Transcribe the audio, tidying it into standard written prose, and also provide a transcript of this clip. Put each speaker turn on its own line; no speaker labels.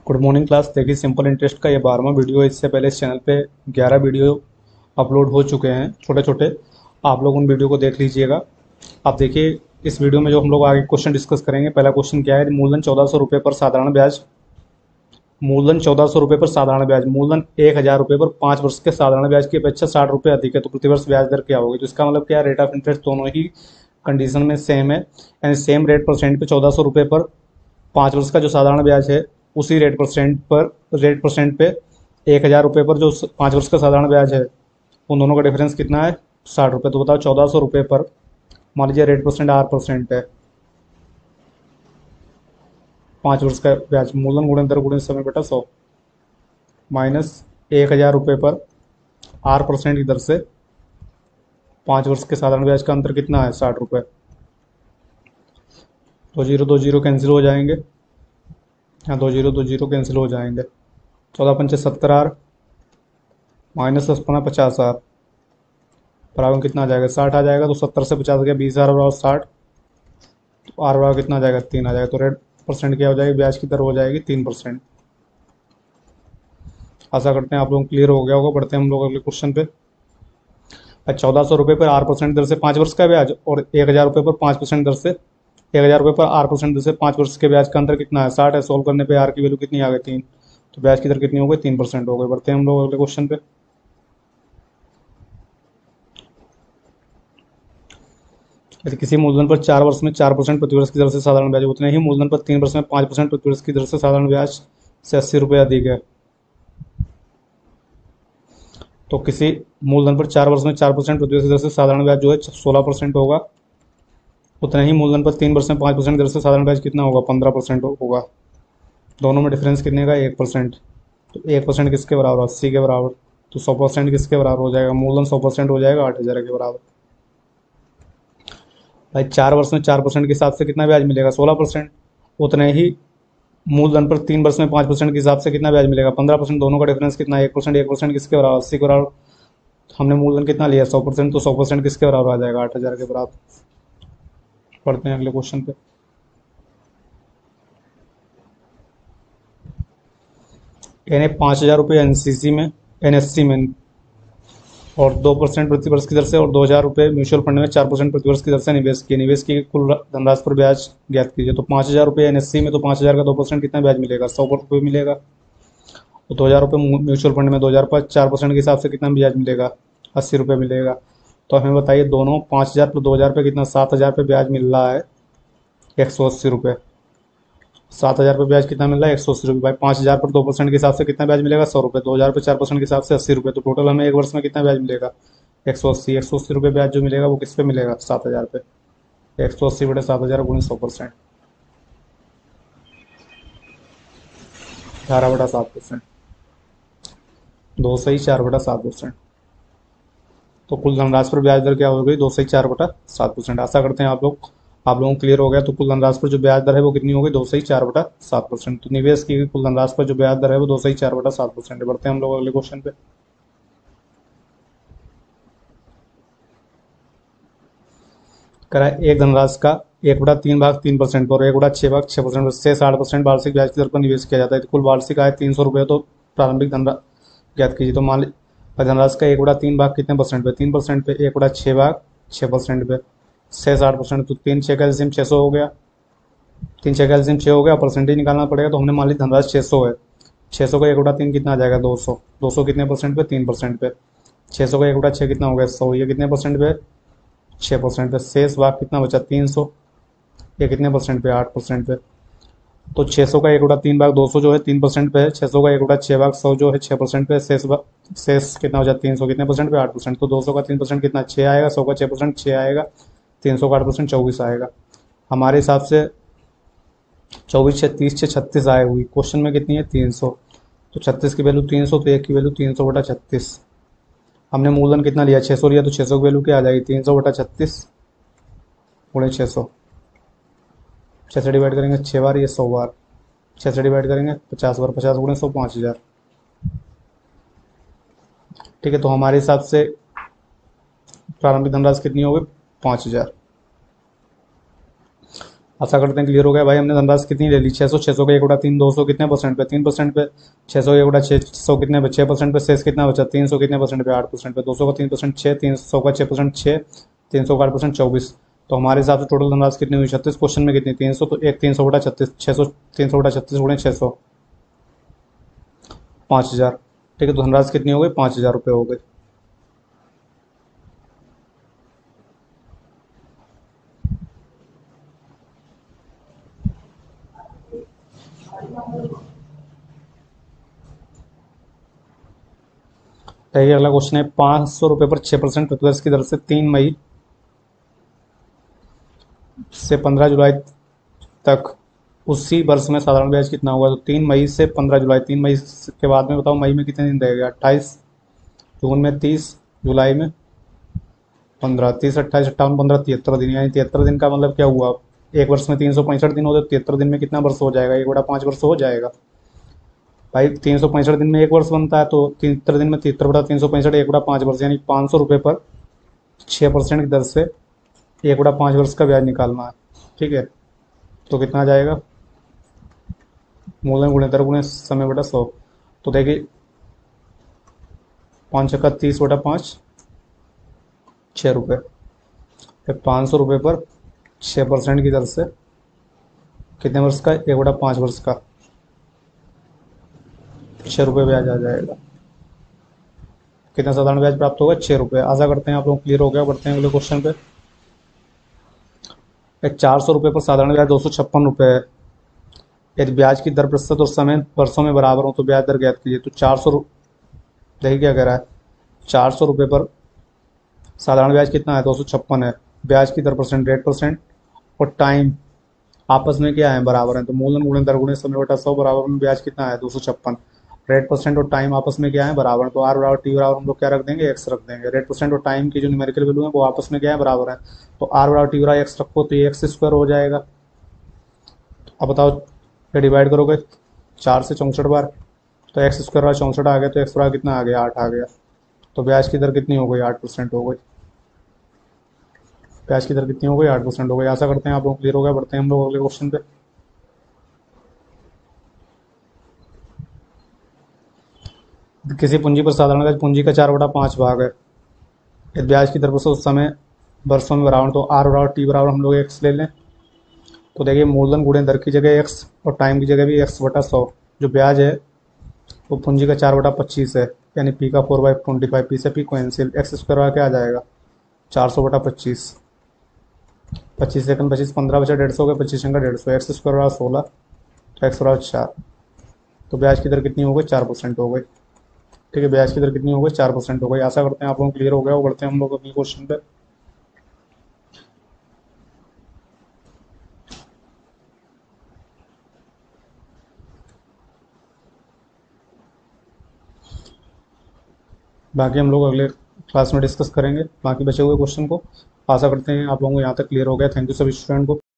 Good morning class. देखिए simple interest का ये 12वां वीडियो है। इससे पहले इस चैनल पे 11 वीडियो अपलोड हो चुके हैं छोटे छोटे। आप लोग उन वीडियो को देख लीजिएगा। आप देखिए इस वीडियो में जो हम लोग आगे क्वेश्चन डिस्कस करेंगे, पहला क्वेश्चन क्या है, मूलधन 1400 रुपये पर साधारण ब्याज। मूलधन 1400 रुपये पर साधारण ब्याज, मूलधन 1000 रुपये पर 5 वर्ष के साधारण ब्याज की अपेक्षा 60 रुपये अधिक है, तो प्रतिवर्ष ब्याज दर क्या होगी। तो इसका मतलब क्या है, रेट ऑफ इंटरेस्ट दोनों ही कंडीशन में सेम है, यानी सेम रेट परसेंट पे 1400 रुपये पर 5 वर्ष का जो साधारण ब्याज है, उसी रेट परसेंट पे 1000 रुपये पर जो 5 वर्ष का साधारण ब्याज है, उन दोनों का डिफरेंस कितना है, 60 रुपये। तो बताओ 1400 रुपये पर मान लीजिए रेट परसेंट R% है, 5 वर्ष का ब्याज, मूलधन गुणे दर गुणे समय बेटा 100 माइनस 1000 रुपये पर R% की दर से 5 वर्ष के साधारण ब्याज का अंतर कितना है, 60 रुपये। दो जीरो कैंसिल हो जाएंगे, यहाँ दो जीरो कैंसिल हो जाएंगे। 14×5 70R माइनस 10×5 50R बराबर कितना आ जाएगा, 60 आ जाएगा। तो 70 से 50 गया, 20R बराबर 60। तो R बराबर कितना आ जाएगा, 3 आ जाएगा। तो रेट परसेंट क्या हो जाएगी, ब्याज की दर हो जाएगी 3%। आशा करते हैं आप लोग क्लियर हो गया होगा। बढ़ते हैं हम लोग अगले क्वेश्चन पे। 1400 रुपये पर R% दर से 5 वर्ष का ब्याज और 1000 रुपये पर 5% दर से 1000 रुपये पर R% दर से 5 वर्ष के ब्याज का अंतर कितना है, 60 है। सोल्व करने पे R की वैल्यू कितनी आ गई, 3। तो ब्याज की दर कितनी हो गई, 3% हो गई। बढ़ते हैं हम लोग अगले क्वेश्चन पे। यदि किसी मूलधन पर 4 वर्ष में 4% प्रतिवर्ष की दर से साधारण ब्याज, उतने ही मूलधन पर 3 वर्ष में 5% प्रतिवर्ष की दर से साधारण ब्याज से 80 रुपये अधिक है, तो किसी मूलधन पर 4 वर्ष में 4% प्रतिवर्ष की दर से साधारण ब्याज जो है 16% होगा, उतने ही मूलधन पर 3 वर्ष में 5% दर से साधारण ब्याज कितना होगा, 15% होगा। दोनों में डिफरेंस कितने का, 1%। तो 1% किसके बराबर, 80 के बराबर। तो 100% किसके बराबर हो जाएगा, मूलधन 100% हो जाएगा 8000 के बराबर। भाई 4 वर्ष में 4% के हिसाब से कितना ब्याज मिलेगा, 16%। उतने ही मूलधन पर 3 वर्ष में 5% के हिसाब से कितना ब्याज मिलेगा, 15%। दोनों का डिफरेंस कितना है, 1%। 1% किसके बराबर, 80 के बराबर। हमने मूलधन कितना लिया, 100%। तो 100% किसके बराबर आ जाएगा, 8000 के बराबर। पढ़ते हैं अगले क्वेश्चन पे। यानी 5000 रुपये एनसीसी में, एनएससी में और 2% प्रतिवर्ष की दर से और 2000 रुपये म्यूचुअल फंड में 4% प्रतिवर्ष की दर से निवेश किए। निवेश की कुल धनराशि पर ब्याज ज्ञात कीजिए। तो 5000 रुपये एनएससी में, तो 5000 का 2% कितना ब्याज मिलेगा, 100 रुपये मिलेगा। तो 2000 रुपये म्यूचुअल फंड में, 2000 पर 4% के हिसाब से कितना ब्याज मिलेगा, 80 रुपये मिलेगा। तो हमें बताइए दोनों 5000 पर 2000 पे कितना, 7000 पे ब्याज मिल रहा है 180 रुपये। 7000 पे ब्याज कितना मिल रहा है, 180 रुपये। भाई 5000 पर 2% के हिसाब से कितना ब्याज मिलेगा, 100 रुपये। 2000 पे 4% के हिसाब से 80 रुपये। तो टोटल हमें एक वर्ष में कितना ब्याज मिलेगा, 180 रुपये ब्याज जो मिलेगा वो किस पे मिलेगा, 7000 पे। 180/7000 गुणे 100%, 18/7%। 2/4/7%। तो कुल धनराशि पर ब्याज दर क्या हो गई, 2/4/7%। आशा करते हैं आप लोगों को क्लियर हो गया। तो कुल धनराशि पर जो ब्याज दर है वो कितनी हो गई, 2/4/7%। तो निवेश की कुल धनराशि पर जो ब्याज दर है वो 2/4/7% है। बढ़ते हैं हम लोग अगले क्वेश्चन पे। करा एक धनराशि का 1/3 भाग 3% और 1/6 भाग 6% वार्षिक ब्याज की दर पर निवेश किया जाता है। तो कुल वार्षिक आय 300 रुपये। तो प्रारंभिक धनराशि ज्ञात कीजिए। तो मान लीजिए धनराशि का 1/3 भाग कितने परसेंट पे, 3% पे। 1/6 भाग 6% पे, 6 60%। तो 3 6 का एलसीएम 600 हो गया, 3 6 का एलसीएम 6 हो गया। परसेंटेज निकालना पड़ेगा। तो हमने मान ली धनराशि 600 है, 600 का 1/3 कितना आ जाएगा, 200। 200 कितने परसेंट पे, 3% पे। 600 का 1/6 कितना हो गया, 100। ये कितने परसेंट पे, 6% पे। शेष भाग कितना बचा, 300। ये कितने परसेंट पे, 8% पे। तो 600 का 1/3 भाग 200 जो है 3% पे है। 600 का 1/6 भाग 100 जो है 6% पे। शेष कितना बचा, 300 कितने परसेंट पे, 8%। तो 200 का 3% कितना, 6 आएगा। 100 का 6% 6 आएगा। 300 का 8% 24 आएगा। हमारे हिसाब से 24 6 30 6 36 आए हुई। क्वेश्चन में कितनी है, 300। तो 36 की वैल्यू 300, तो 1 की वैल्यू 300/36। हमने मूलधन कितना लिया, 600 लिया। तो 600 की वैल्यू क्या आ जाएगी, 300/36 गुणे 600। 6 से डिवाइड करेंगे 6 बार, ये 100 बार। 6 से डिवाइड करेंगे 50 बार, 50 गुणे 100 5000। ठीक है। तो हमारे हिसाब से प्रारंभिक धनराशि कितनी हो गई, 5000। आशा करते हैं क्लियर हो गया भाई। हमने धनराशि कितनी ले ली 600, 600 का 1/3 200 कितने परसेंट पे 3% पे, 600 का 1/600 कितने पे 6% पे, शेष कितना बचा 300 कितने परसेंट पे 8% पे, 200 का 3% 6, 300 का 6% 6, 300 का 8% 24। तो हमारे हिसाब से टोटल धनराशि कितनी हुई 36। क्वेश्चन में कितनी 300, तो एक 300/36 600 300/36 गुणे 600 5000। ठीक है, तो धनराशि कितनी हो गई 5000 रुपये हो गई। देखिए अगला क्वेश्चन है 500 रुपये पर 6% प्रतिवर्ष की दर से 3 मई से 15 जुलाई तक उसी वर्ष में साधारण ब्याज कितना होगा। तो 3 मई से 15 जुलाई, 3 मई के बाद में बताओ मई में कितने दिन रहेगा 28, जून में 30, जुलाई में 15, 30 28 58 15 73 दिन, यानी 73 दिन का मतलब क्या हुआ, एक वर्ष में 365 दिन होते, 73 दिन में कितना वर्ष हो जाएगा 1/5 वर्ष हो जाएगा भाई। 365 दिन में एक वर्ष बनता है, तो 73 दिन में 73/365 1/5 वर्ष, यानी 500 रुपये पर 6% की दर से 1/5 वर्ष का ब्याज निकालना है। ठीक है, तो कितना आ जाएगा मूलधन गुणे दर गुणे समय बटा 100। तो देखिए 5 छक्का 30/5 6 रुपये, फिर 500 रुपये पर 6% की दर से कितने वर्ष का 1/5 वर्ष का 6 रुपये ब्याज आ जाएगा। कितना साधारण ब्याज प्राप्त होगा 6 रुपये। आशा करते हैं आप लोग क्लियर हो गया। बढ़ते हैं अगले क्वेश्चन पे। 400 रुपये पर साधारण ब्याज 256 रुपये है। यदि ब्याज की दर प्रतिशत और समय वर्षों में बराबर हो तो ब्याज दर ज्ञात कीजिए। तो 400 देखिए क्या कह रहा है, 400 रुपये पर साधारण ब्याज कितना है 256 है। ब्याज की दर परसेंट रेट परसेंट और टाइम आपस में क्या है बराबर है, तो मूलधन गुणे दर गुणे समय बटा 100 बराबर में ब्याज कितना है 256। रेट परसेंट और टाइम आपस में क्या है बराबर है, तो आर बराबर टी बराबर हम लोग क्या रख देंगे एक्स रख देंगे। रेट परसेंट और टाइम की जो न्यूमेरिकल वैल्यू है वो आपस में क्या है बराबर है, तो आर बराबर टी बराबर एक्स रखो तो ये एक्स स्क्वायर हो जाएगा। अब बताओ ये डिवाइड करोगे 4 से 64 बार, तो एक्स स्क्वायर वाला 64 आ गया, तो एक्स बराबर कितना आ गया 8 आ गया। तो ब्याज की दर कितनी हो गई 8% हो गई। ब्याज की दर कितनी हो गई 8% हो गई। आशा करते हैं आप लोग क्लियर हो गया। बढ़ते हैं हम लोग अगले क्वेश्चन पे। किसी पूंजी पर साधारण ब्याज पूंजी का 4/5 भाग है। यदि ब्याज की दर पर उस समय वर्षों में बराबर, तो आर बराबर टी बराबर हम लोग एक्स ले लें। तो देखिए मूलधन गुणे दर की जगह एक्स और टाइम की जगह भी x/100। जो ब्याज है वो पूंजी का 4/25 है, यानी पी का 4/25, पी से पी को एनसीएल एक्स स्क्वायर क्या आ जाएगा 400/25। 25 सेकंड 25 15 बचा 150 हो गया, 25 का 150, एक्स स्क्वायर 16, तो एक्स बराबर 4। तो ब्याज की दर कितनी हो गई 4% हो गई। ठीक है, ब्याज की दर कितनी हो गई 4% हो गई। आशा करते हैं आप लोगों को क्लियर हो गया। बढ़ते हैं हम लोग अगले क्वेश्चन पे। बाकी हम लोग अगले क्लास में डिस्कस करेंगे बाकी बचे हुए क्वेश्चन को। आशा करते हैं आप लोगों को यहाँ तक क्लियर हो गया। थैंक यू सभी स्टूडेंट को।